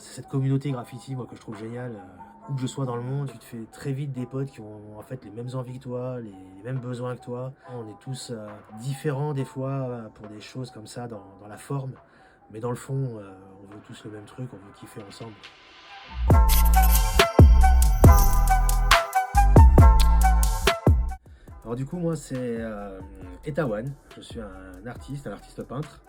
C'est cette communauté graffiti, moi, que je trouve géniale. Où que je sois dans le monde, tu te fais très vite des potes qui ont en fait les mêmes envies que toi, les mêmes besoins que toi. On est tous différents des fois pour des choses comme ça dans la forme, mais dans le fond, on veut tous le même truc, on veut kiffer ensemble. Alors du coup, moi, c'est Etawan. Je suis un artiste peintre.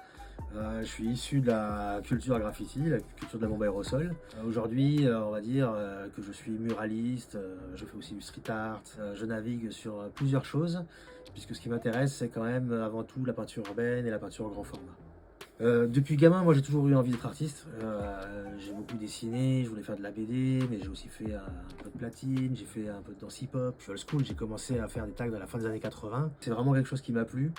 Je suis issu de la culture graffiti, la culture de la bombe aérosol. Aujourd'hui, on va dire que je suis muraliste, je fais aussi du street art, je navigue sur plusieurs choses, puisque ce qui m'intéresse, c'est quand même avant tout la peinture urbaine et la peinture au grand format. Depuis gamin, moi j'ai toujours eu envie d'être artiste. J'ai beaucoup dessiné, je voulais faire de la BD, mais j'ai aussi fait un peu de platine, j'ai fait un peu de danse hip-hop. Je suis old school, j'ai commencé à faire des tags à la fin des années 80. C'est vraiment quelque chose qui m'a plu.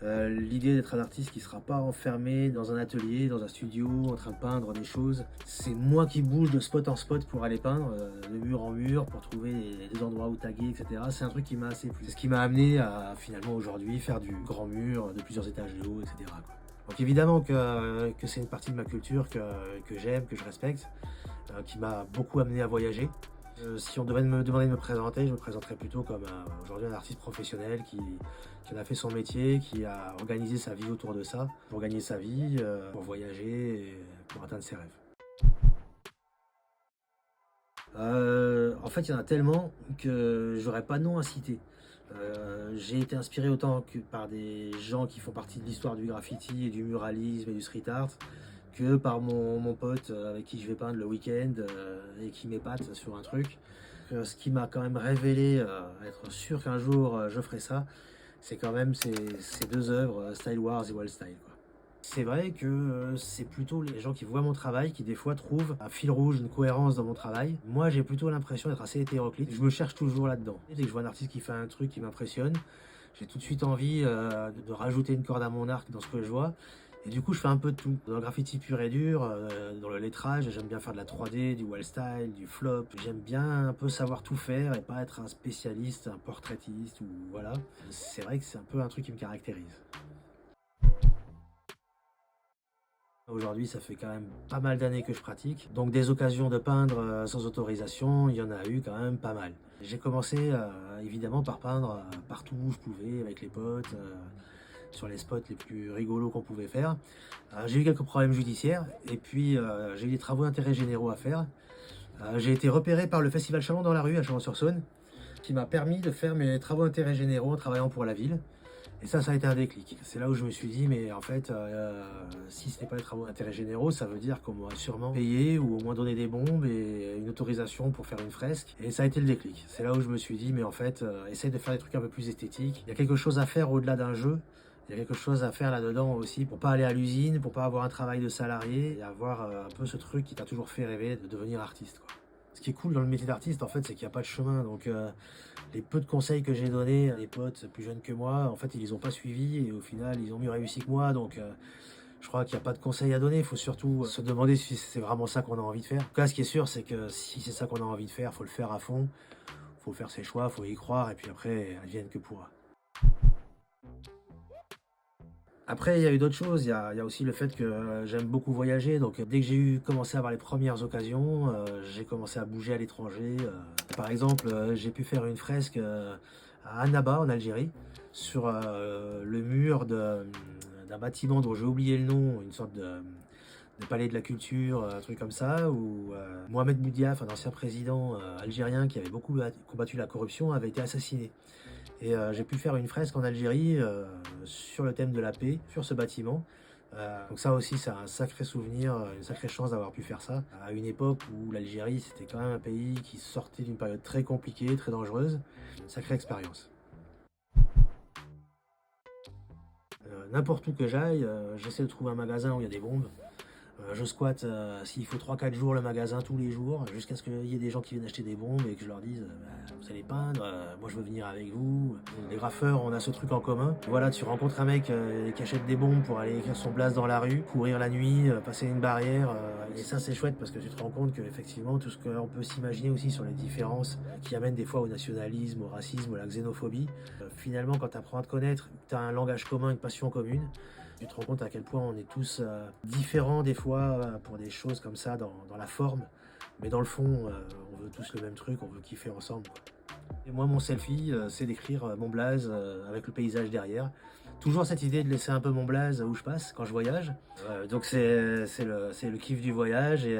L'idée d'être un artiste qui ne sera pas enfermé dans un atelier, dans un studio, en train de peindre des choses. C'est moi qui bouge de spot en spot pour aller peindre, de mur en mur, pour trouver des endroits où taguer, etc. C'est un truc qui m'a assez plu. C'est ce qui m'a amené à finalement aujourd'hui faire du grand mur de plusieurs étages de haut, etc. quoi. Donc évidemment que c'est une partie de ma culture que j'aime, que je respecte, qui m'a beaucoup amené à voyager. Si on devait me demander de me présenter, je me présenterais plutôt comme aujourd'hui un artiste professionnel qui en a fait son métier, qui a organisé sa vie autour de ça, pour gagner sa vie, pour voyager et pour atteindre ses rêves. En fait, il y en a tellement que j'aurais pas de nom à citer. J'ai été inspiré autant que par des gens qui font partie de l'histoire du graffiti et du muralisme et du street art, que par mon pote avec qui je vais peindre le week-end et qui m'épate sur un truc. Ce qui m'a quand même révélé être sûr qu'un jour je ferai ça, c'est quand même ces deux œuvres, Style Wars et Wild Style, quoi. C'est vrai que c'est plutôt les gens qui voient mon travail qui des fois trouvent un fil rouge, une cohérence dans mon travail. Moi j'ai plutôt l'impression d'être assez hétéroclite, je me cherche toujours là-dedans. Dès que je vois un artiste qui fait un truc qui m'impressionne, j'ai tout de suite envie de rajouter une corde à mon arc dans ce que je vois. Et du coup je fais un peu de tout. Dans le graffiti pur et dur, dans le lettrage, j'aime bien faire de la 3D, du wild style, du flop. J'aime bien un peu savoir tout faire et pas être un spécialiste, un portraitiste ou voilà. C'est vrai que c'est un peu un truc qui me caractérise. Aujourd'hui, ça fait quand même pas mal d'années que je pratique. Donc des occasions de peindre sans autorisation, il y en a eu quand même pas mal. J'ai commencé évidemment par peindre partout où je pouvais, avec les potes, sur les spots les plus rigolos qu'on pouvait faire. J'ai eu quelques problèmes judiciaires et puis j'ai eu des travaux d'intérêt généraux à faire. J'ai été repéré par le festival Chalon dans la rue à Chalon-sur-Saône, qui m'a permis de faire mes travaux d'intérêt généraux en travaillant pour la ville. Et ça a été un déclic. C'est là où je me suis dit, mais en fait, si ce n'est pas les travaux d'intérêt généraux, ça veut dire qu'on m'aurait sûrement payé ou au moins donné des bombes et une autorisation pour faire une fresque. Et ça a été le déclic. C'est là où je me suis dit, mais en fait, essaye de faire des trucs un peu plus esthétiques. Il y a quelque chose à faire au-delà d'un jeu. Il y a quelque chose à faire là-dedans aussi pour pas aller à l'usine, pour pas avoir un travail de salarié et avoir un peu ce truc qui t'a toujours fait rêver de devenir artiste, quoi. Ce qui est cool dans le métier d'artiste, en fait, c'est qu'il n'y a pas de chemin. Donc, les peu de conseils que j'ai donnés à des potes plus jeunes que moi, en fait, ils les ont pas suivis et au final, ils ont mieux réussi que moi. Donc, je crois qu'il n'y a pas de conseils à donner. Il faut surtout se demander si c'est vraiment ça qu'on a envie de faire. En tout cas, ce qui est sûr, c'est que si c'est ça qu'on a envie de faire, il faut le faire à fond. Il faut faire ses choix, il faut y croire et puis après, advienne que pourra. Après, il y a eu d'autres choses. Il y a aussi le fait que j'aime beaucoup voyager. Donc, dès que j'ai commencé à avoir les premières occasions, j'ai commencé à bouger à l'étranger. Par exemple, j'ai pu faire une fresque à Annaba, en Algérie, sur le mur d'un bâtiment dont j'ai oublié le nom, une sorte de palais de la culture, un truc comme ça, où Mohamed Boudiaf, un ancien président algérien qui avait beaucoup combattu la corruption, avait été assassiné. Et j'ai pu faire une fresque en Algérie sur le thème de la paix, sur ce bâtiment. Donc ça aussi, c'est un sacré souvenir, une sacrée chance d'avoir pu faire ça. À une époque où l'Algérie, c'était quand même un pays qui sortait d'une période très compliquée, très dangereuse. Une sacrée expérience. N'importe où que j'aille, j'essaie de trouver un magasin où il y a des bombes. Je squatte s'il faut 3-4 jours le magasin tous les jours, jusqu'à ce qu'il y ait des gens qui viennent acheter des bombes et que je leur dise vous allez peindre, moi je veux venir avec vous. Les graffeurs, on a ce truc en commun. Voilà, tu rencontres un mec qui achète des bombes pour aller écrire son blast dans la rue, courir la nuit, passer une barrière. Et ça c'est chouette parce que tu te rends compte que effectivement tout ce qu'on peut s'imaginer aussi sur les différences qui amènent des fois au nationalisme, au racisme, à la xénophobie. Finalement quand tu apprends à te connaître, tu as un langage commun, une passion commune. Tu te rends compte à quel point on est tous différents des fois pour des choses comme ça dans la forme. Mais dans le fond, on veut tous le même truc, on veut kiffer ensemble, quoi. Et moi, mon selfie, c'est d'écrire mon blaze avec le paysage derrière. Toujours cette idée de laisser un peu mon blaze où je passe quand je voyage. Donc c'est le kiff du voyage et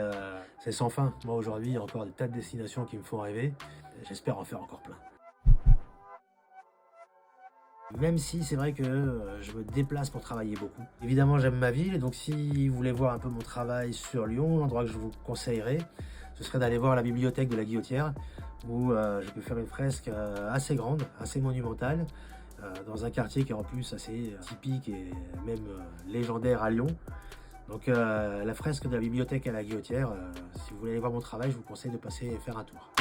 c'est sans fin. Moi aujourd'hui, il y a encore des tas de destinations qui me font rêver. J'espère en faire encore plein. Même si c'est vrai que je me déplace pour travailler beaucoup. Évidemment, j'aime ma ville, et donc si vous voulez voir un peu mon travail sur Lyon, l'endroit que je vous conseillerais, ce serait d'aller voir la bibliothèque de la Guillotière, où je peux faire une fresque assez grande, assez monumentale, dans un quartier qui est en plus assez typique et même légendaire à Lyon. Donc la fresque de la bibliothèque à la Guillotière, si vous voulez aller voir mon travail, je vous conseille de passer et faire un tour.